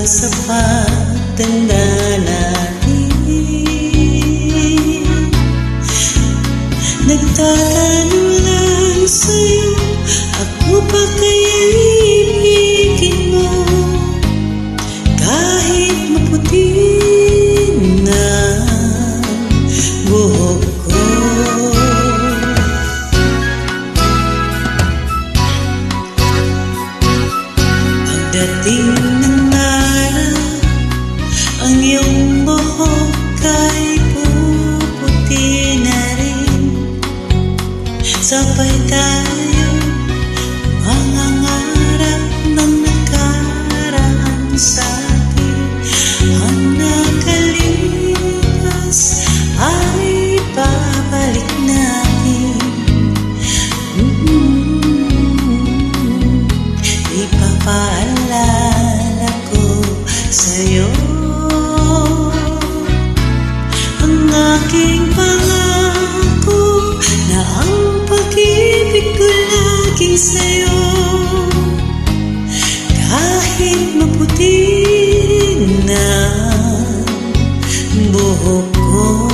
sa pagtanda natin. Nagtatanong lang sa'yo, ako pa kaya ibigin mo? Kahit maputi na buhok ko. Pagdating ng araw, ang iyong buhok ay puputi na rin. Sabay tayo mangangarap ng nakaraan sa atin. Ang nakalipas ay babalik natin. Ipapaalala ko sa'yo ang aking pangako na ang pag-ibig ko laging sa'yo. Kahit maputi na buhok ko.